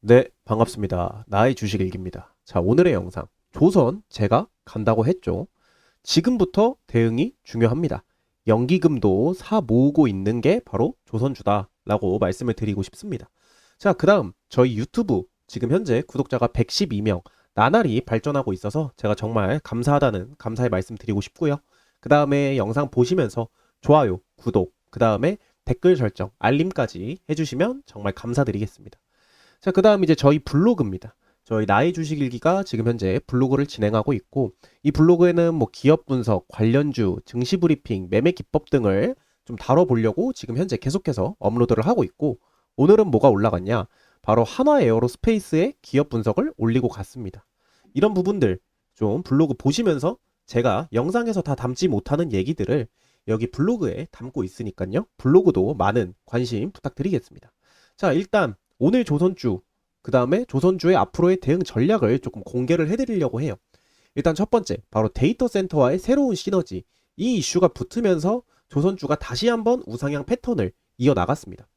네, 반갑습니다. 나의 주식 일기입니다. 자, 오늘의 영상. 조선 제가 간다고 했죠. 지금부터 대응이 중요합니다. 연기금도 사 모으고 있는 게 바로 조선주다라고 말씀을 드리고 싶습니다. 자, 그다음 저희 유튜브 지금 현재 구독자가 112명 나날이 발전하고 있어서 제가 정말 감사하다는 감사의 말씀 드리고 싶고요. 그다음에 영상 보시면서 좋아요, 구독, 그다음에 댓글 설정, 알림까지 해주시면 정말 감사드리겠습니다. 자, 그 다음 이제 저희 블로그입니다. 저희 나의 주식 일기가 지금 현재 블로그를 진행하고 있고, 이 블로그에는 뭐 기업 분석, 관련주, 증시 브리핑, 매매 기법 등을 좀 다뤄보려고 지금 현재 계속해서 업로드를 하고 있고, 오늘은 뭐가 올라갔냐? 바로 한화 에어로스페이스의 기업 분석을 올리고 갔습니다. 이런 부분들 좀 블로그 보시면서 제가 영상에서 다 담지 못하는 얘기들을 여기 블로그에 담고 있으니까요. 블로그도 많은 관심 부탁드리겠습니다. 자, 일단 오늘 조선주, 그 다음에 조선주의 앞으로의 대응 전략을 조금 공개를 해드리려고 해요. 일단 첫 번째, 바로 데이터 센터와의 새로운 시너지. 이 이슈가 붙으면서 조선주가 다시 한번 우상향 패턴을 이어나갔습니다.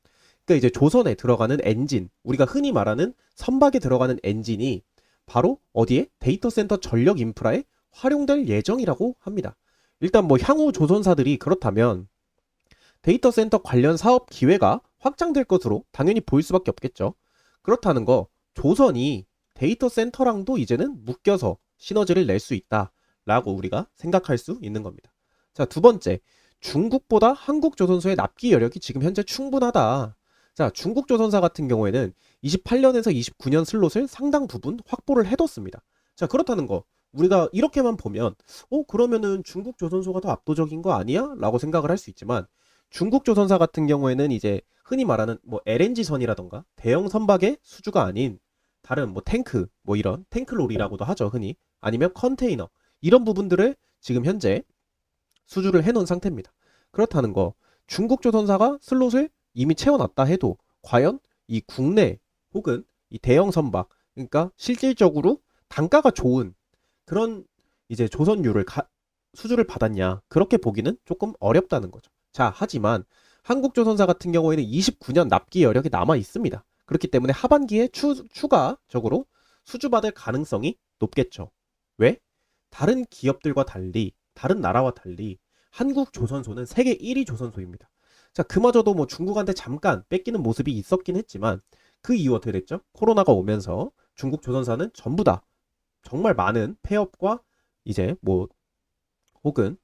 그러니까 이제 조선에 들어가는 엔진, 우리가 흔히 말하는 선박에 들어가는 엔진이 바로 어디에? 데이터 센터 전력 인프라에 활용될 예정이라고 합니다. 일단 뭐 향후 조선사들이 그렇다면 데이터 센터 관련 사업 기회가 확장될 것으로 당연히 보일 수밖에 없겠죠. 그렇다는 거 조선이 데이터 센터랑도 이제는 묶여서 시너지를 낼 수 있다라고 우리가 생각할 수 있는 겁니다. 자, 두 번째, 중국보다 한국 조선소의 납기 여력이 지금 현재 충분하다. 자, 중국 조선사 같은 경우에는 28년에서 29년 슬롯을 상당 부분 확보를 해뒀습니다. 자, 그렇다는 거 우리가 이렇게만 보면 그러면은 중국 조선소가 더 압도적인 거 아니야? 라고 생각을 할 수 있지만 중국 조선사 같은 경우에는 이제 흔히 말하는 뭐 LNG선이라던가 대형 선박의 수주가 아닌 다른 뭐 탱크 뭐 이런 탱크롤이라고도 하죠, 흔히. 아니면 컨테이너 이런 부분들을 지금 현재 수주를 해놓은 상태입니다. 그렇다는 거 중국 조선사가 슬롯을 이미 채워놨다 해도 과연 이 국내 혹은 이 대형 선박, 그러니까 실질적으로 단가가 좋은 그런 이제 조선유를 수주를 받았냐, 그렇게 보기는 조금 어렵다는 거죠. 자, 하지만 한국조선사 같은 경우에는 29년 납기 여력이 남아 있습니다. 그렇기 때문에 하반기에 추가적으로 수주받을 가능성이 높겠죠. 왜? 다른 기업들과 달리, 다른 나라와 달리 한국조선소는 세계 1위 조선소입니다. 자, 그마저도 뭐 중국한테 잠깐 뺏기는 모습이 있었긴 했지만 그 이후 어떻게 됐죠? 코로나가 오면서 중국 조선사는 전부 다 정말 많은 폐업과 이제 뭐 혹은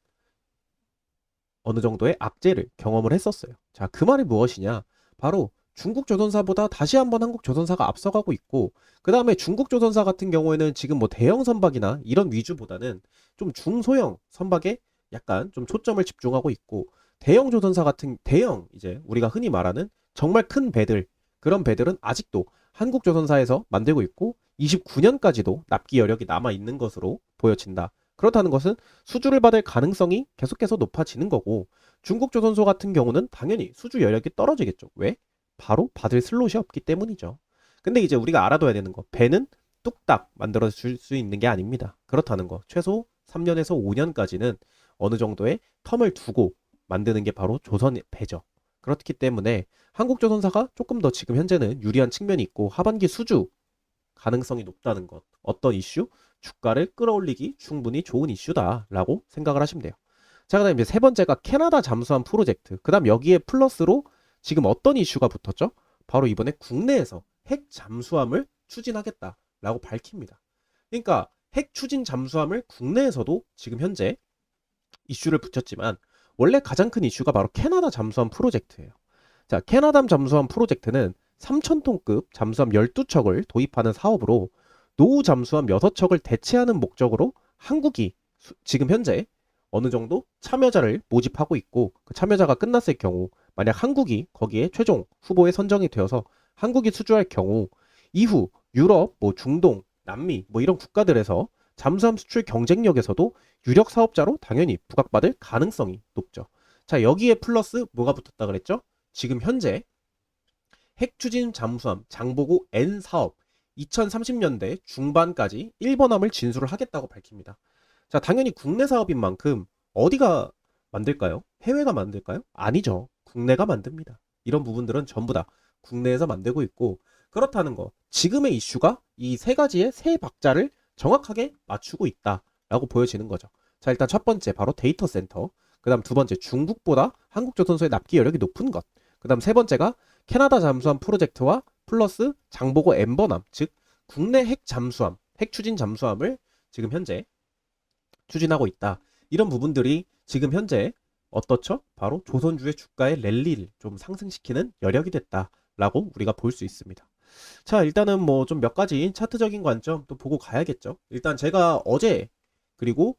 어느 정도의 악재를 경험을 했었어요. 자, 그 말이 무엇이냐? 바로 중국 조선사보다 다시 한번 한국 조선사가 앞서가고 있고, 그 다음에 중국 조선사 같은 경우에는 지금 뭐 대형 선박이나 이런 위주보다는 좀 중소형 선박에 약간 좀 초점을 집중하고 있고, 대형 조선사 같은 대형 이제 우리가 흔히 말하는 정말 큰 배들, 그런 배들은 아직도 한국 조선사에서 만들고 있고 29년까지도 납기 여력이 남아 있는 것으로 보여진다. 그렇다는 것은 수주를 받을 가능성이 계속해서 높아지는 거고, 중국 조선소 같은 경우는 당연히 수주 여력이 떨어지겠죠. 왜? 바로 받을 슬롯이 없기 때문이죠. 근데 이제 우리가 알아둬야 되는 거, 배는 뚝딱 만들어 줄 수 있는 게 아닙니다. 그렇다는 거, 최소 3년에서 5년까지는 어느 정도의 텀을 두고 만드는 게 바로 조선의 배죠. 그렇기 때문에 한국조선사가 조금 더 지금 현재는 유리한 측면이 있고, 하반기 수주 가능성이 높다는 것. 어떤 이슈? 주가를 끌어올리기 충분히 좋은 이슈다라고 생각을 하시면 돼요. 자, 그다음 이제 세 번째가 캐나다 잠수함 프로젝트. 그다음 여기에 플러스로 지금 어떤 이슈가 붙었죠? 바로 이번에 국내에서 핵 잠수함을 추진하겠다라고 밝힙니다. 그러니까 핵 추진 잠수함을 국내에서도 지금 현재 이슈를 붙였지만 원래 가장 큰 이슈가 바로 캐나다 잠수함 프로젝트예요. 자, 캐나다 잠수함 프로젝트는 3,000톤급 잠수함 12척을 도입하는 사업으로 노후 잠수함 6척을 대체하는 목적으로 한국이 지금 현재 어느 정도 참여자를 모집하고 있고, 그 참여자가 끝났을 경우 만약 한국이 거기에 최종 후보에 선정이 되어서 한국이 수주할 경우 이후 유럽, 뭐 중동, 남미 뭐 이런 국가들에서 잠수함 수출 경쟁력에서도 유력 사업자로 당연히 부각받을 가능성이 높죠. 자, 여기에 플러스 뭐가 붙었다 그랬죠? 지금 현재 핵추진 잠수함 장보고 N 사업 2030년대 중반까지 일본함을 진수를 하겠다고 밝힙니다. 자, 당연히 국내 사업인 만큼 어디가 만들까요? 해외가 만들까요? 아니죠. 국내가 만듭니다. 이런 부분들은 전부 다 국내에서 만들고 있고, 그렇다는 거. 지금의 이슈가 이 세 가지의 세 박자를 정확하게 맞추고 있다라고 보여지는 거죠. 자, 일단 첫 번째 바로 데이터 센터. 그다음 두 번째 중국보다 한국조선소의 납기 여력이 높은 것. 그다음 세 번째가 캐나다 잠수함 프로젝트와 플러스 장보고 엠버남, 즉 국내 핵 잠수함, 핵 추진 잠수함을 지금 현재 추진하고 있다. 이런 부분들이 지금 현재 어떻죠? 바로 조선주의 주가의 랠리를 좀 상승시키는 여력이 됐다라고 우리가 볼 수 있습니다. 자, 일단은 뭐 좀 몇 가지 차트적인 관점 또 보고 가야겠죠. 일단 제가 어제 그리고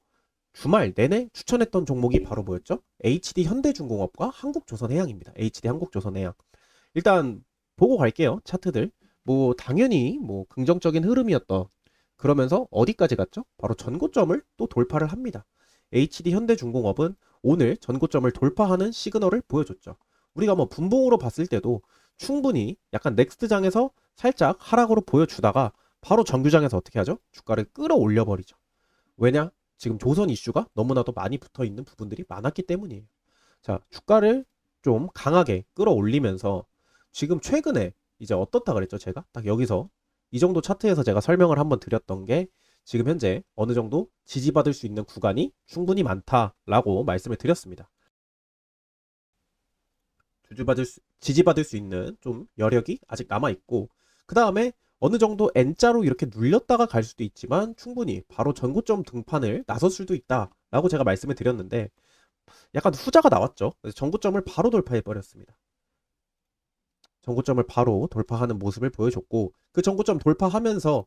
주말 내내 추천했던 종목이 바로 뭐였죠? HD 현대중공업과 한국조선해양입니다. HD 한국조선해양. 일단 보고 갈게요. 차트들. 뭐 당연히 뭐 긍정적인 흐름이었던 그러면서 어디까지 갔죠? 바로 전고점을 또 돌파를 합니다. HD 현대중공업은 오늘 전고점을 돌파하는 시그널을 보여줬죠. 우리가 뭐 분봉으로 봤을 때도 충분히 약간 넥스트장에서 살짝 하락으로 보여주다가 바로 정규장에서 어떻게 하죠? 주가를 끌어올려 버리죠. 왜냐? 지금 조선 이슈가 너무나도 많이 붙어 있는 부분들이 많았기 때문이에요. 자, 주가를 좀 강하게 끌어올리면서 지금 최근에 이제 어떻다 그랬죠? 제가 딱 여기서 이 정도 차트에서 제가 설명을 한번 드렸던 게 지금 현재 어느 정도 지지받을 수 있는 구간이 충분히 많다라고 말씀을 드렸습니다. 지지받을 수 있는 좀 여력이 아직 남아있고, 그 다음에 어느 정도 N자로 이렇게 눌렸다가 갈 수도 있지만 충분히 바로 전고점 등판을 나설 수도 있다라고 제가 말씀을 드렸는데 약간 후자가 나왔죠. 그래서 전고점을 바로 돌파해 버렸습니다. 전고점을 바로 돌파하는 모습을 보여줬고, 그 전고점 돌파하면서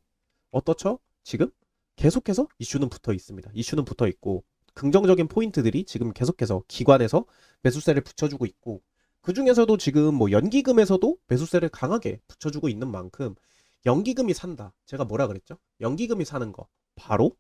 어떻죠? 지금 계속해서 이슈는 붙어 있습니다. 이슈는 붙어 있고 긍정적인 포인트들이 지금 계속해서 기관에서 매수세를 붙여주고 있고, 그 중에서도 지금 뭐 연기금에서도 매수세를 강하게 붙여주고 있는 만큼 연기금이 산다. 제가 뭐라 그랬죠? 연기금이 사는 거 바로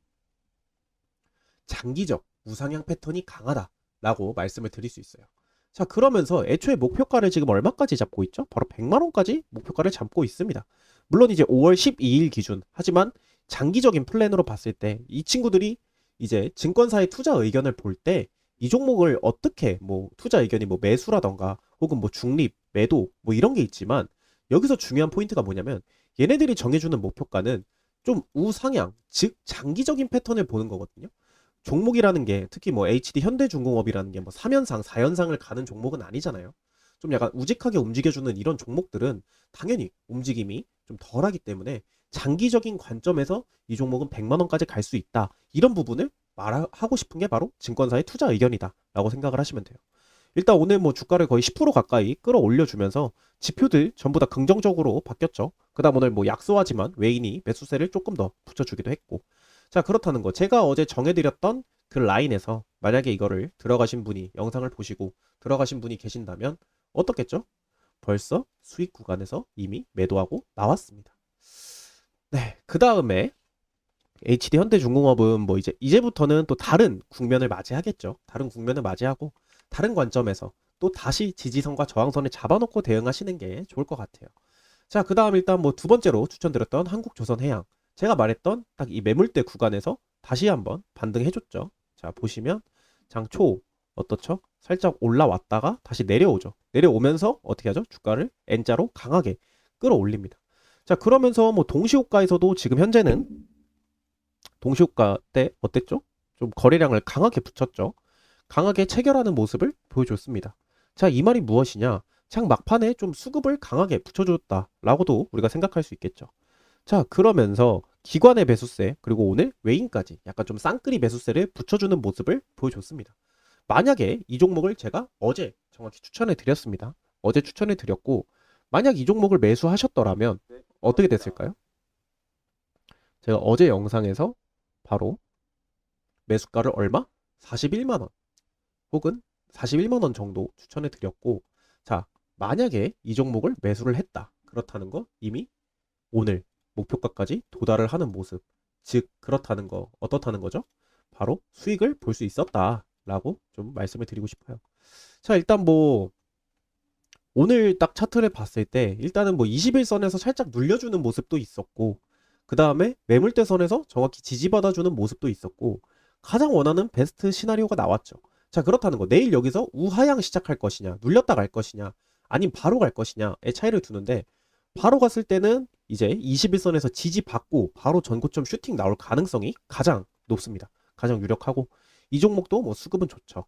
장기적 우상향 패턴이 강하다라고 말씀을 드릴 수 있어요. 자, 그러면서 애초에 목표가를 지금 얼마까지 잡고 있죠? 바로 100만 원까지 목표가를 잡고 있습니다. 물론 이제 5월 12일 기준, 하지만 장기적인 플랜으로 봤을 때 이 친구들이 이제 증권사의 투자 의견을 볼 때 이 종목을 어떻게 뭐 투자 의견이 뭐 매수라던가 혹은 뭐 중립, 매도 뭐 이런 게 있지만, 여기서 중요한 포인트가 뭐냐면 얘네들이 정해주는 목표가는 좀 우상향, 즉 장기적인 패턴을 보는 거거든요. 종목이라는 게 특히 뭐 HD 현대중공업이라는 게 뭐 3연상, 4연상을 가는 종목은 아니잖아요. 좀 약간 우직하게 움직여주는 이런 종목들은 당연히 움직임이 좀 덜하기 때문에 장기적인 관점에서 이 종목은 100만 원까지 갈 수 있다. 이런 부분을 말하고 싶은 게 바로 증권사의 투자 의견이다 라고 생각을 하시면 돼요. 일단 오늘 뭐 주가를 거의 10% 가까이 끌어올려주면서 지표들 전부 다 긍정적으로 바뀌었죠. 그 다음 오늘 뭐 약소하지만 외인이 매수세를 조금 더 붙여주기도 했고, 자, 그렇다는 거 제가 어제 정해드렸던 그 라인에서 만약에 이거를 들어가신 분이 영상을 보시고 들어가신 분이 계신다면 어떻겠죠? 벌써 수익 구간에서 이미 매도하고 나왔습니다. 네, 그 다음에 HD 현대중공업은 뭐 이제부터는 또 다른 국면을 맞이하겠죠. 다른 국면을 맞이하고 다른 관점에서 또 다시 지지선과 저항선을 잡아놓고 대응하시는 게 좋을 것 같아요. 자, 그 다음 일단 뭐 두 번째로 추천드렸던 한국조선해양. 제가 말했던 딱 이 매물대 구간에서 다시 한번 반등해줬죠. 자, 보시면 장초 어떻죠? 살짝 올라왔다가 다시 내려오죠. 내려오면서 어떻게 하죠? 주가를 N자로 강하게 끌어올립니다. 자, 그러면서 뭐 동시호가에서도 지금 현재는 동시호가 때 어땠죠? 좀 거래량을 강하게 붙였죠. 강하게 체결하는 모습을 보여줬습니다. 자, 이 말이 무엇이냐? 장 막판에 좀 수급을 강하게 붙여줬다라고도 우리가 생각할 수 있겠죠. 자, 그러면서 기관의 매수세 그리고 오늘 외인까지 약간 좀 쌍끌이 매수세를 붙여주는 모습을 보여줬습니다. 만약에 이 종목을 제가 어제 정확히 추천해 드렸습니다. 어제 추천해 드렸고 만약 이 종목을 매수하셨더라면 어떻게 됐을까요? 제가 어제 영상에서 바로 매수가를 얼마? 41만 원 혹은 41만 원 정도 추천해 드렸고, 자, 만약에 이 종목을 매수를 했다. 그렇다는 거 이미 오늘 목표가까지 도달을 하는 모습, 즉 그렇다는 거 어떻다는 거죠? 바로 수익을 볼 수 있었다라고 좀 말씀을 드리고 싶어요. 자, 일단 뭐 오늘 딱 차트를 봤을 때 일단은 뭐 21선에서 살짝 눌려주는 모습도 있었고, 그 다음에 매물대선에서 정확히 지지받아주는 모습도 있었고, 가장 원하는 베스트 시나리오가 나왔죠. 자, 그렇다는 거 내일 여기서 우하향 시작할 것이냐, 눌렸다 갈 것이냐, 아니면 바로 갈 것이냐의 차이를 두는데 바로 갔을 때는 이제 21선에서 지지받고 바로 전고점 슈팅 나올 가능성이 가장 높습니다. 가장 유력하고 이 종목도 뭐 수급은 좋죠.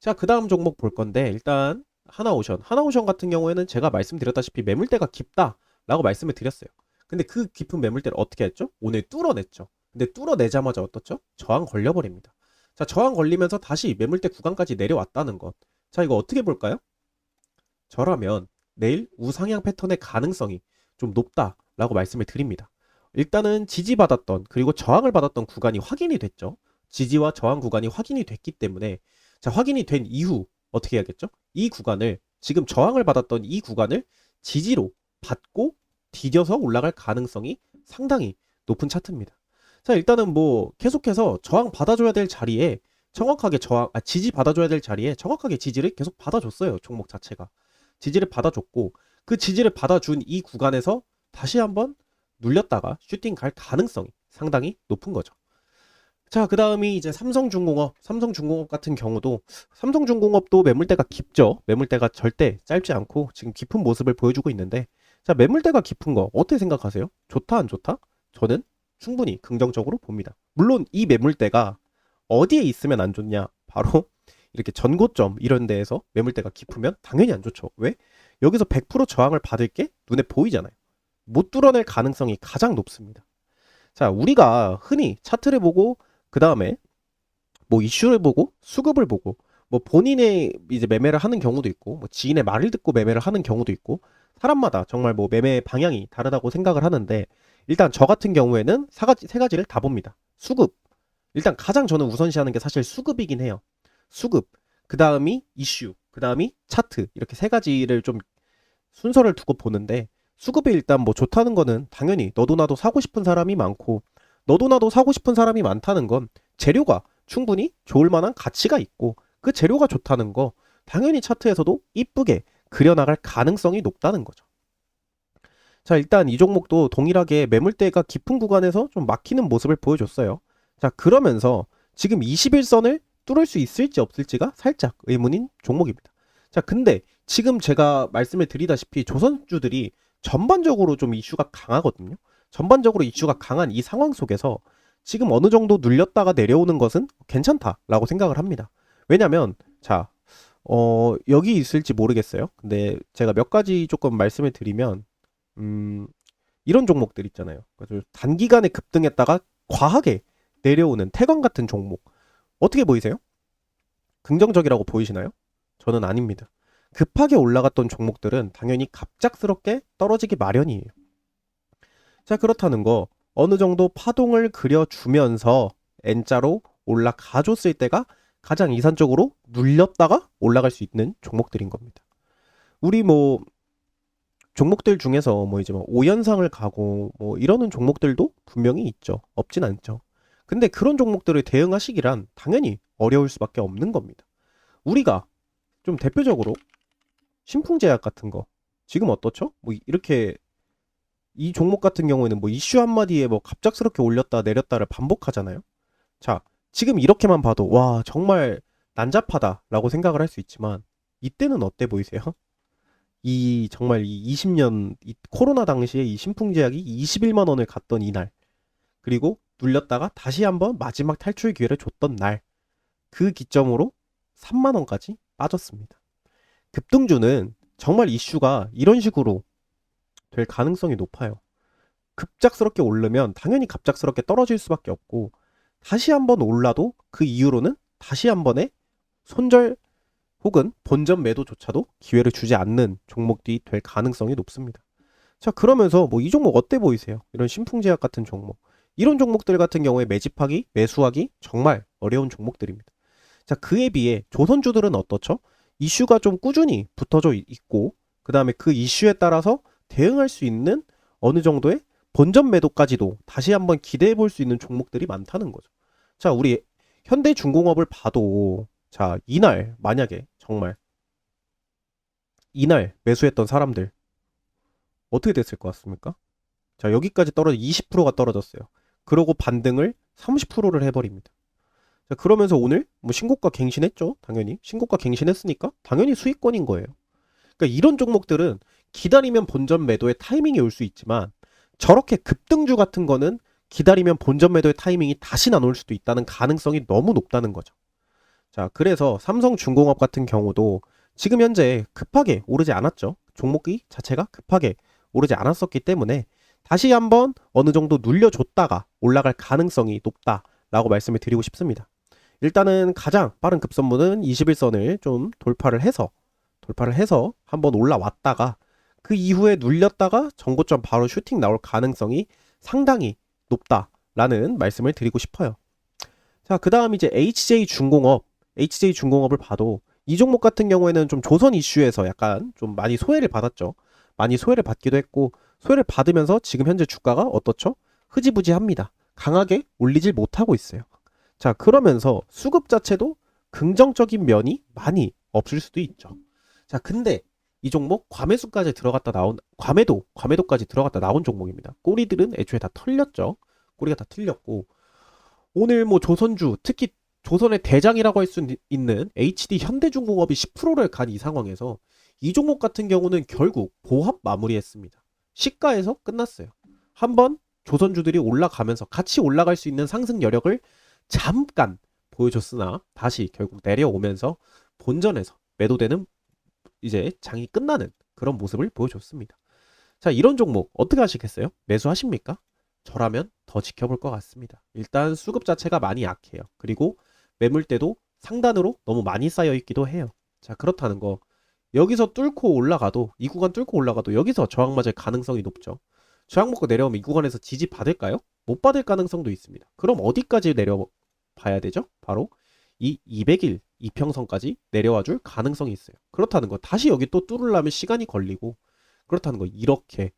자, 그 다음 종목 볼 건데 일단 하나오션 같은 경우에는 제가 말씀드렸다시피 매물대가 깊다라고 말씀을 드렸어요. 근데 그 깊은 매물대를 어떻게 했죠? 오늘 뚫어냈죠. 근데 뚫어내자마자 어떻죠? 저항 걸려버립니다. 자, 저항 걸리면서 다시 매물대 구간까지 내려왔다는 것. 자, 이거 어떻게 볼까요? 저라면 내일 우상향 패턴의 가능성이 좀 높다라고 말씀을 드립니다. 일단은 지지받았던 그리고 저항을 받았던 구간이 확인이 됐죠. 지지와 저항 구간이 확인이 됐기 때문에 자, 확인이 된 이후 어떻게 해야겠죠? 이 구간을 지금 저항을 받았던 이 구간을 지지로 받고 디뎌서 올라갈 가능성이 상당히 높은 차트입니다. 자, 일단은 뭐 계속해서 저항 받아줘야 될 자리에 정확하게 지지 받아줘야 될 자리에 정확하게 지지를 계속 받아줬어요. 종목 자체가. 지지를 받아줬고 그 지지를 받아준 이 구간에서 다시 한번 눌렸다가 슈팅 갈 가능성이 상당히 높은 거죠. 자, 그 다음이 이제 삼성중공업 같은 경우도 삼성중공업도 매물대가 깊죠. 매물대가 절대 짧지 않고 지금 깊은 모습을 보여주고 있는데 자, 매물대가 깊은 거 어떻게 생각하세요? 좋다 안 좋다? 저는 충분히 긍정적으로 봅니다. 물론 이 매물대가 어디에 있으면 안 좋냐? 바로 이렇게 전고점 이런 데에서 매물대가 깊으면 당연히 안 좋죠. 왜? 여기서 100% 저항을 받을 게 눈에 보이잖아요. 못 뚫어낼 가능성이 가장 높습니다. 자, 우리가 흔히 차트를 보고 그 다음에 뭐 이슈를 보고 수급을 보고 뭐 본인의 이제 매매를 하는 경우도 있고 뭐 지인의 말을 듣고 매매를 하는 경우도 있고 사람마다 정말 뭐 매매 방향이 다르다고 생각을 하는데 일단 저 같은 경우에는 세 가지를 다 봅니다. 수급. 일단 가장 저는 우선시하는 게 사실 수급이긴 해요. 수급. 그 다음이 이슈. 그 다음이 차트. 이렇게 세 가지를 좀 순서를 두고 보는데 수급이 일단 뭐 좋다는 거는 당연히 너도 나도 사고 싶은 사람이 많고 너도 나도 사고 싶은 사람이 많다는 건 재료가 충분히 좋을 만한 가치가 있고 그 재료가 좋다는 거 당연히 차트에서도 이쁘게 그려나갈 가능성이 높다는 거죠. 자, 일단 이 종목도 동일하게 매물대가 깊은 구간에서 좀 막히는 모습을 보여줬어요. 자, 그러면서 지금 21선을 뚫을 수 있을지 없을지가 살짝 의문인 종목입니다. 자, 근데 지금 제가 말씀을 드리다시피 조선주들이 전반적으로 좀 이슈가 강하거든요. 전반적으로 이슈가 강한 이 상황 속에서 지금 어느 정도 눌렸다가 내려오는 것은 괜찮다라고 생각을 합니다. 왜냐면 자, 여기 있을지 모르겠어요. 근데 제가 몇 가지 조금 말씀을 드리면 이런 종목들 있잖아요. 그래서 단기간에 급등했다가 과하게 내려오는 태광 같은 종목. 어떻게 보이세요? 긍정적이라고 보이시나요? 저는 아닙니다. 급하게 올라갔던 종목들은 당연히 갑작스럽게 떨어지기 마련이에요. 자, 그렇다는 거 어느 정도 파동을 그려주면서 N자로 올라가줬을 때가 가장 이산적으로 눌렸다가 올라갈 수 있는 종목들인 겁니다. 우리 뭐 종목들 중에서 뭐 이제 뭐 5연상을 가고 뭐 이러는 종목들도 분명히 있죠. 없진 않죠. 근데 그런 종목들을 대응하시기란 당연히 어려울 수밖에 없는 겁니다. 우리가 좀 대표적으로 신풍제약 같은 거 지금 어떻죠? 뭐 이렇게 이 종목 같은 경우에는 뭐 이슈 한마디에 뭐 갑작스럽게 올렸다 내렸다를 반복하잖아요. 자, 지금 이렇게만 봐도 와 정말 난잡하다라고 생각을 할 수 있지만 이때는 어때 보이세요? 이 정말 이 20년 이 코로나 당시에 이 신풍제약이 21만 원을 갔던 이날 그리고 눌렸다가 다시 한번 마지막 탈출 기회를 줬던 날 그 기점으로 3만 원까지 빠졌습니다. 급등주는 정말 이슈가 이런 식으로 될 가능성이 높아요. 급작스럽게 오르면 당연히 갑작스럽게 떨어질 수밖에 없고 다시 한번 올라도 그 이후로는 다시 한 번의 손절 혹은 본전 매도조차도 기회를 주지 않는 종목들이 될 가능성이 높습니다. 자, 그러면서 뭐 이 종목 어때 보이세요? 이런 신풍제약 같은 종목. 이런 종목들 같은 경우에 매집하기, 매수하기 정말 어려운 종목들입니다. 자, 그에 비해 조선주들은 어떻죠? 이슈가 좀 꾸준히 붙어져 있고 그 다음에 그 이슈에 따라서 대응할 수 있는 어느 정도의 본전 매도까지도 다시 한번 기대해 볼 수 있는 종목들이 많다는 거죠. 자, 우리 현대중공업을 봐도 자, 이날 만약에 정말 이날 매수했던 사람들 어떻게 됐을 것 같습니까? 자, 여기까지 떨어져 20%가 떨어졌어요. 그러고 반등을 30%를 해버립니다. 자, 그러면서 오늘 뭐 신고가 갱신했죠. 당연히 신고가 갱신했으니까 당연히 수익권인 거예요. 그러니까 이런 종목들은 기다리면 본전 매도의 타이밍이 올 수 있지만 저렇게 급등주 같은 거는 기다리면 본전 매도의 타이밍이 다시 안 올 수도 있다는 가능성이 너무 높다는 거죠. 자, 그래서 삼성중공업 같은 경우도 지금 현재 급하게 오르지 않았죠. 종목이 자체가 급하게 오르지 않았었기 때문에 다시 한번 어느 정도 눌려줬다가 올라갈 가능성이 높다라고 말씀을 드리고 싶습니다. 일단은 가장 빠른 급선무는 21선을 좀 돌파를 해서 한번 올라왔다가 그 이후에 눌렸다가 전고점 바로 슈팅 나올 가능성이 상당히 높다라는 말씀을 드리고 싶어요. 자, 그 다음 이제 HJ중공업을 봐도 이 종목 같은 경우에는 좀 조선 이슈에서 약간 좀 많이 소외를 받았죠. 많이 소외를 받기도 했고, 소외를 받으면서 지금 현재 주가가 어떻죠? 흐지부지합니다. 강하게 올리질 못하고 있어요. 자, 그러면서 수급 자체도 긍정적인 면이 많이 없을 수도 있죠. 자, 근데 이 종목 과매수까지 들어갔다 나온, 과매도까지 들어갔다 나온 종목입니다. 꼬리들은 애초에 다 털렸죠. 꼬리가 다 틀렸고, 오늘 뭐 조선주, 특히 조선의 대장이라고 할 수 있는 HD 현대중공업이 10%를 간 이 상황에서 이 종목 같은 경우는 결국 보합 마무리했습니다. 시가에서 끝났어요. 한번 조선주들이 올라가면서 같이 올라갈 수 있는 상승 여력을 잠깐 보여줬으나 다시 결국 내려오면서 본전에서 매도되는 이제 장이 끝나는 그런 모습을 보여줬습니다. 자, 이런 종목 어떻게 하시겠어요? 매수하십니까? 저라면 더 지켜볼 것 같습니다. 일단 수급 자체가 많이 약해요. 그리고 매물대도 상단으로 너무 많이 쌓여 있기도 해요. 자, 그렇다는 거 여기서 뚫고 올라가도 이 구간 뚫고 올라가도 여기서 저항 맞을 가능성이 높죠. 저항 먹고 내려오면 이 구간에서 지지 받을까요? 못 받을 가능성도 있습니다. 그럼 어디까지 내려봐야 되죠? 바로 이 200일 이평선까지 내려와 줄 가능성이 있어요. 그렇다는 거 다시 여기 또 뚫으려면 시간이 걸리고 그렇다는 거 이렇게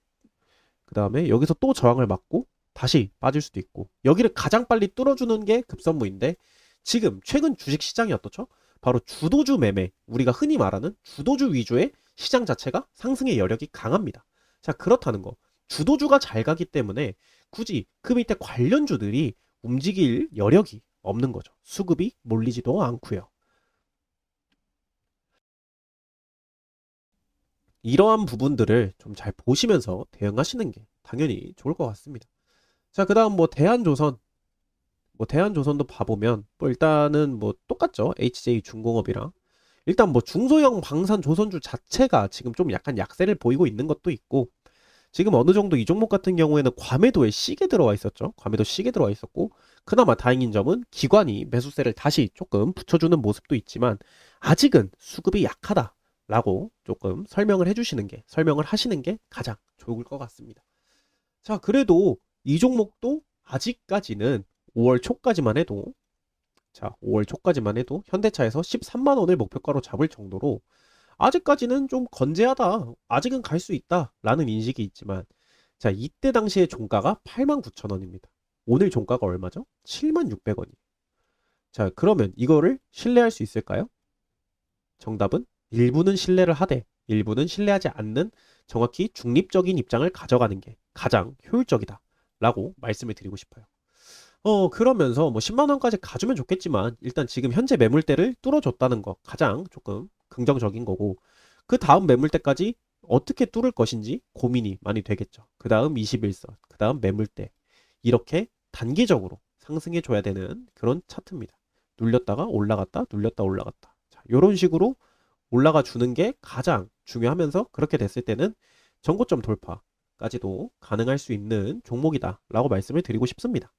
그 다음에 여기서 또 저항을 맞고 다시 빠질 수도 있고 여기를 가장 빨리 뚫어주는 게 급선무인데 지금 최근 주식시장이 어떻죠? 바로 주도주 매매, 우리가 흔히 말하는 주도주 위주의 시장 자체가 상승의 여력이 강합니다. 자, 그렇다는 거 주도주가 잘 가기 때문에 굳이 그 밑에 관련주들이 움직일 여력이 없는 거죠. 수급이 몰리지도 않고요. 이러한 부분들을 좀 잘 보시면서 대응하시는 게 당연히 좋을 것 같습니다. 자, 그 다음 뭐 대한조선도 봐보면 뭐 일단은 뭐 똑같죠. HJ중공업이랑 일단 뭐 중소형 방산 조선주 자체가 지금 좀 약간 약세를 보이고 있는 것도 있고 지금 어느 정도 이 종목 같은 경우에는 과매도에 시게 들어와 있었죠. 과매도 시게 들어와 있었고 그나마 다행인 점은 기관이 매수세를 다시 조금 붙여주는 모습도 있지만 아직은 수급이 약하다라고 조금 설명을 하시는 게 가장 좋을 것 같습니다. 자, 그래도 이 종목도 아직까지는 5월 초까지만 해도 5월 초까지만 해도 현대차에서 13만 원을 목표가로 잡을 정도로 아직까지는 좀 건재하다. 아직은 갈 수 있다. 라는 인식이 있지만 자, 이때 당시의 종가가 89,000원입니다. 오늘 종가가 얼마죠? 76,600원이에요. 자, 그러면 이거를 신뢰할 수 있을까요? 정답은 일부는 신뢰를 하되 일부는 신뢰하지 않는 정확히 중립적인 입장을 가져가는 게 가장 효율적이다. 라고 말씀을 드리고 싶어요. 그러면서 뭐 10만 원까지 가주면 좋겠지만 일단 지금 현재 매물대를 뚫어줬다는 거 가장 조금 긍정적인 거고 그 다음 매물대까지 어떻게 뚫을 것인지 고민이 많이 되겠죠. 그 다음 21선, 그 다음 매물대 이렇게 단계적으로 상승해 줘야 되는 그런 차트입니다. 눌렸다가 올라갔다, 눌렸다 올라갔다. 자, 이런 식으로 올라가 주는 게 가장 중요하면서 그렇게 됐을 때는 전고점 돌파까지도 가능할 수 있는 종목이다라고 말씀을 드리고 싶습니다.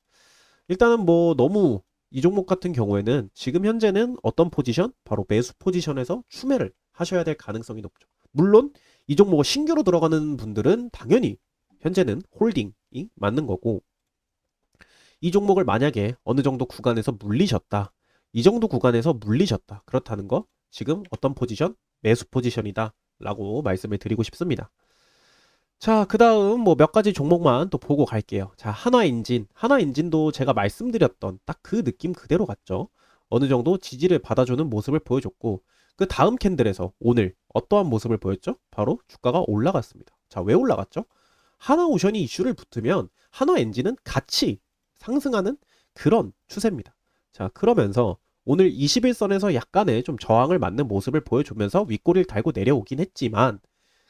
일단은 뭐 너무 이 종목 같은 경우에는 지금 현재는 어떤 포지션? 바로 매수 포지션에서 추매를 하셔야 될 가능성이 높죠. 물론 이 종목을 신규로 들어가는 분들은 당연히 현재는 홀딩이 맞는 거고 이 종목을 만약에 어느 정도 구간에서 물리셨다. 이 정도 구간에서 물리셨다. 그렇다는 거 지금 어떤 포지션? 매수 포지션이다 라고 말씀을 드리고 싶습니다. 자, 그 다음 뭐 몇 가지 종목만 또 보고 갈게요. 자, 하나엔진도 제가 말씀드렸던 딱 그 느낌 그대로 갔죠. 어느 정도 지지를 받아주는 모습을 보여줬고 그 다음 캔들에서 오늘 어떠한 모습을 보였죠? 바로 주가가 올라갔습니다. 자, 왜 올라갔죠? 하나오션이 이슈를 붙으면 하나엔진은 같이 상승하는 그런 추세입니다. 자, 그러면서 오늘 21선에서 약간의 좀 저항을 맞는 모습을 보여주면서 윗꼬리를 달고 내려오긴 했지만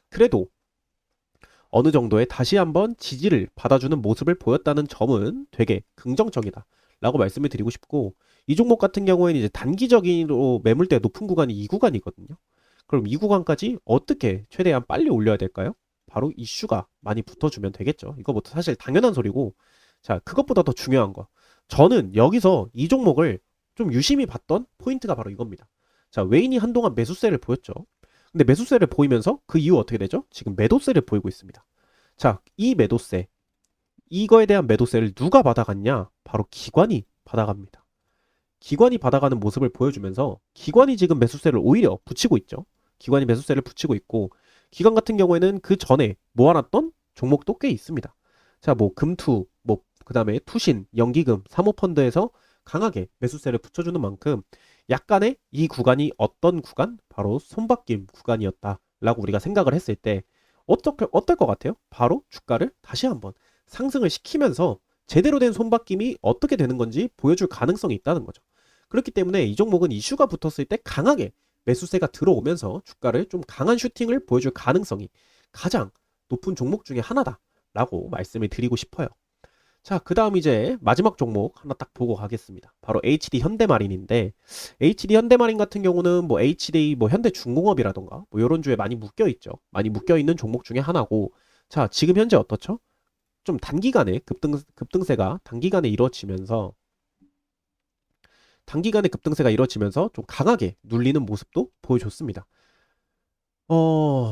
그래도 어느 정도의 다시 한번 지지를 받아주는 모습을 보였다는 점은 되게 긍정적이다 라고 말씀을 드리고 싶고, 이 종목 같은 경우에는 이제 단기적으로 매물대 높은 구간이 이 구간이거든요. 그럼 이 구간까지 어떻게 최대한 빨리 올려야 될까요? 바로 이슈가 많이 붙어주면 되겠죠. 이거부터 사실 당연한 소리고, 자, 그것보다 더 중요한 거. 저는 여기서 이 종목을 좀 유심히 봤던 포인트가 바로 이겁니다. 자, 웨인이 한동안 매수세를 보였죠. 근데 매수세를 보이면서 그 이후 어떻게 되죠? 지금 매도세를 보이고 있습니다. 자, 이 매도세, 이거에 대한 매도세를 누가 받아갔냐? 바로 기관이 받아갑니다. 기관이 받아가는 모습을 보여주면서 기관이 지금 매수세를 오히려 붙이고 있죠. 기관이 매수세를 붙이고 있고, 기관 같은 경우에는 그 전에 모아놨던 종목도 꽤 있습니다. 자, 뭐 금투, 뭐 그다음에 투신, 연기금, 사모펀드에서 강하게 매수세를 붙여주는 만큼 약간의 이 구간이 어떤 구간? 바로 손바뀜 구간이었다라고 우리가 생각을 했을 때 어떨 것 같아요? 바로 주가를 다시 한번 상승을 시키면서 제대로 된 손바뀜이 어떻게 되는 건지 보여줄 가능성이 있다는 거죠. 그렇기 때문에 이 종목은 이슈가 붙었을 때 강하게 매수세가 들어오면서 주가를 좀 강한 슈팅을 보여줄 가능성이 가장 높은 종목 중에 하나다라고 말씀을 드리고 싶어요. 자, 그 다음 이제 마지막 종목 하나 딱 보고 가겠습니다. 바로 HD 현대마린인데, HD 현대마린 같은 경우는 뭐 HD 뭐 현대중공업이라던가 뭐 이런 주에 많이 묶여 있죠. 많이 묶여 있는 종목 중에 하나고, 자, 지금 현재 어떻죠? 좀 단기간에 급등세가 단기간에 급등세가 이루어지면서 좀 강하게 눌리는 모습도 보여줬습니다.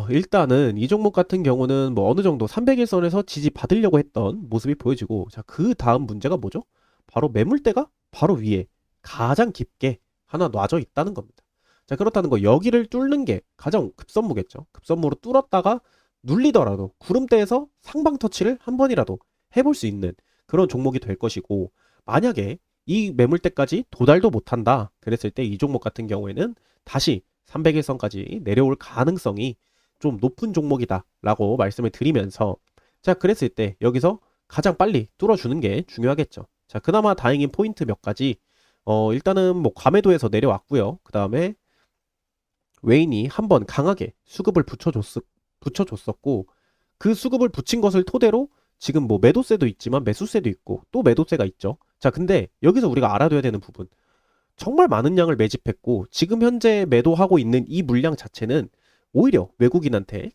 일단은 이 종목 같은 경우는 뭐 어느 정도 300일선에서 지지 받으려고 했던 모습이 보여지고, 자, 그 다음 문제가 뭐죠? 바로 매물대가 바로 위에 가장 깊게 하나 놔져 있다는 겁니다. 자, 그렇다는 거 여기를 뚫는 게 가장 급선무겠죠. 급선무로 뚫었다가 눌리더라도 구름대에서 상방 터치를 한 번이라도 해볼 수 있는 그런 종목이 될 것이고, 만약에 이 매물대까지 도달도 못한다 그랬을 때 이 종목 같은 경우에는 다시 300일선까지 내려올 가능성이 좀 높은 종목이다 라고 말씀을 드리면서, 자, 그랬을 때 여기서 가장 빨리 뚫어주는 게 중요하겠죠. 자, 그나마 다행인 포인트 몇 가지. 일단은 뭐 과매도에서 내려왔고요. 그 다음에 웨인이 한번 강하게 수급을 붙여줬었고, 그 수급을 붙인 것을 토대로 지금 뭐 매도세도 있지만 매수세도 있고 또 매도세가 있죠. 자, 근데 여기서 우리가 알아둬야 되는 부분, 정말 많은 양을 매집했고 지금 현재 매도하고 있는 이 물량 자체는 오히려 외국인한테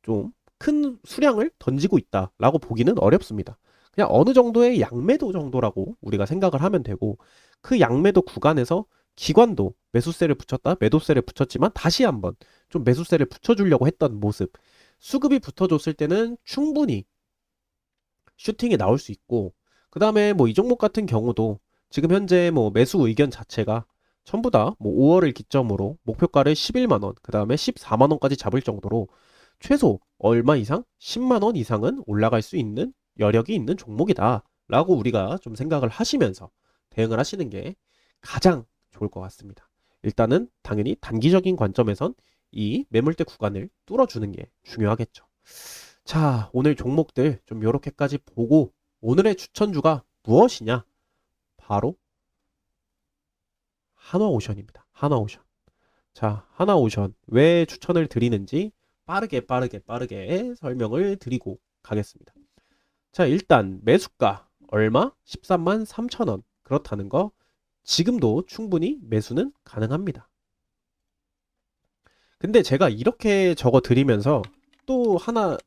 좀 큰 수량을 던지고 있다라고 보기는 어렵습니다. 그냥 어느 정도의 양매도 정도라고 우리가 생각을 하면 되고, 그 양매도 구간에서 기관도 매수세를 붙였다 매도세를 붙였지만 다시 한번 좀 매수세를 붙여주려고 했던 모습, 수급이 붙어줬을 때는 충분히 슈팅이 나올 수 있고, 그 다음에 뭐 이 종목 같은 경우도 지금 현재 뭐 매수 의견 자체가 전부 다 뭐 5월을 기점으로 목표가를 11만 원, 그 다음에 14만 원까지 잡을 정도로 최소 얼마 이상 10만 원 이상은 올라갈 수 있는 여력이 있는 종목이다 라고 우리가 좀 생각을 하시면서 대응을 하시는 게 가장 좋을 것 같습니다. 일단은 당연히 단기적인 관점에선 이 매물대 구간을 뚫어주는 게 중요하겠죠. 자, 오늘 종목들 좀 요렇게까지 보고 오늘의 추천주가 무엇이냐? 바로 한화오션입니다. 한화오션. 자, 한화오션 왜 추천을 드리는지 빠르게 설명을 드리고 가겠습니다. 자, 일단 매수가 얼마? 13만 3천 원. 그렇다는 거 지금도 충분히 매수는 가능합니다. 근데 제가 이렇게 적어 드리면서 또 하나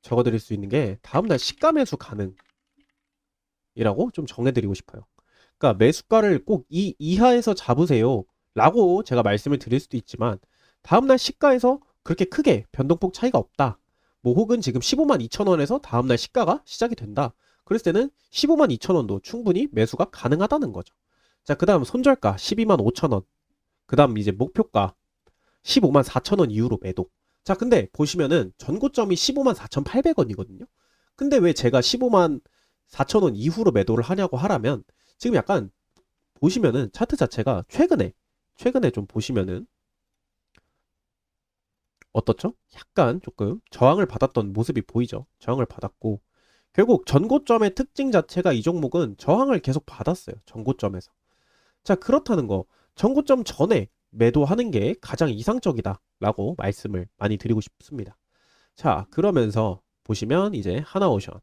적어 드릴 수 있는 게, 다음날 시가 매수 가능이라고 좀 정해 드리고 싶어요. 그러니까 매수가를 꼭 이 이하에서 잡으세요 라고 제가 말씀을 드릴 수도 있지만, 다음날 시가에서 그렇게 크게 변동폭 차이가 없다, 뭐 혹은 지금 15만 2천 원에서 다음날 시가가 시작이 된다, 그랬을 때는 15만 2천 원도 충분히 매수가 가능하다는 거죠. 자, 그 다음 손절가 12만 5천 원, 그 다음 이제 목표가 15만 4천 원 이후로 매도. 자, 근데 보시면은 전고점이 15만 4,800원이거든요. 근데 왜 제가 15만 4천 원 이후로 매도를 하냐고 하라면, 지금 약간 보시면은 차트 자체가 최근에 좀 보시면은 어떻죠? 약간 조금 저항을 받았던 모습이 보이죠. 저항을 받았고, 결국 전고점의 특징 자체가 이 종목은 저항을 계속 받았어요. 전고점에서. 자, 그렇다는 거 전고점 전에 매도하는 게 가장 이상적이다 라고 말씀을 많이 드리고 싶습니다. 자, 그러면서 보시면 이제 하나오션을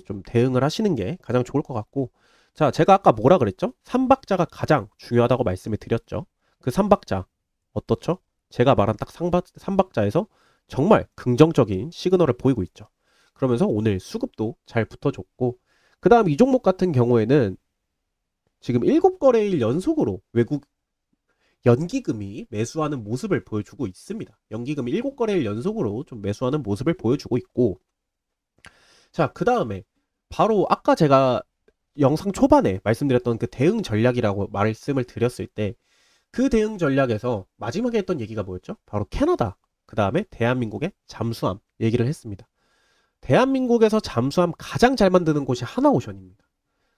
좀 대응을 하시는 게 가장 좋을 것 같고, 자, 제가 아까 뭐라 그랬죠? 3박자가 가장 중요하다고 말씀을 드렸죠. 그 3박자 어떻죠? 제가 말한 딱 3박자에서 정말 긍정적인 시그널을 보이고 있죠. 그러면서 오늘 수급도 잘 붙어줬고, 그 다음 이 종목 같은 경우에는 지금 7거래일 연속으로 외국 연기금이 매수하는 모습을 보여주고 있습니다. 연기금이 7거래일 연속으로 좀 매수하는 모습을 보여주고 있고, 자, 그 다음에 바로 아까 제가 영상 초반에 말씀드렸던 그 대응 전략이라고 말씀을 드렸을 때, 그 대응 전략에서 마지막에 했던 얘기가 뭐였죠? 바로 캐나다, 그 다음에 대한민국의 잠수함 얘기를 했습니다. 대한민국에서 잠수함 가장 잘 만드는 곳이 하나오션입니다.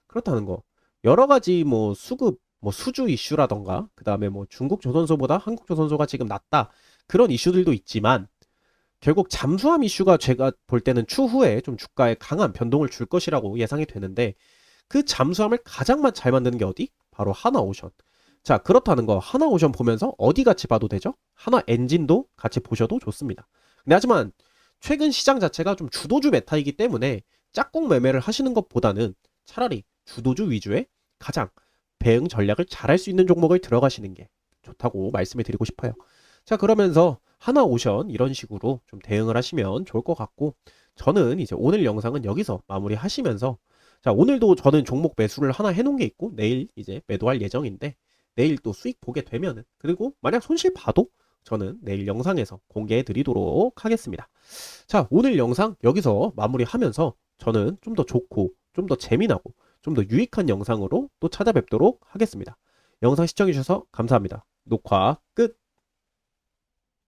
그렇다는 거. 여러 가지 뭐 수급, 뭐 수주 이슈라던가, 그 다음에 뭐 중국 조선소보다 한국 조선소가 지금 낫다. 그런 이슈들도 있지만, 결국 잠수함 이슈가 제가 볼 때는 추후에 좀 주가에 강한 변동을 줄 것이라고 예상이 되는데, 그 잠수함을 가장 잘 만드는 게 어디? 바로 하나오션. 자, 그렇다는 거 하나오션 보면서 어디 같이 봐도 되죠? 하나 엔진도 같이 보셔도 좋습니다. 근데 하지만 최근 시장 자체가 좀 주도주 메타이기 때문에 짝꿍 매매를 하시는 것보다는 차라리 주도주 위주의 가장 대응 전략을 잘할 수 있는 종목을 들어가시는 게 좋다고 말씀을 드리고 싶어요. 자, 그러면서 하나오션 이런 식으로 좀 대응을 하시면 좋을 것 같고, 저는 이제 오늘 영상은 여기서 마무리 하시면서, 자, 오늘도 저는 종목 매수를 하나 해놓은 게 있고 내일 이제 매도할 예정인데, 내일 또 수익 보게 되면은, 그리고 만약 손실 봐도 저는 내일 영상에서 공개해 드리도록 하겠습니다. 자, 오늘 영상 여기서 마무리하면서 저는 좀 더 좋고 좀 더 재미나고 좀 더 유익한 영상으로 또 찾아뵙도록 하겠습니다. 영상 시청해 주셔서 감사합니다. 녹화 끝.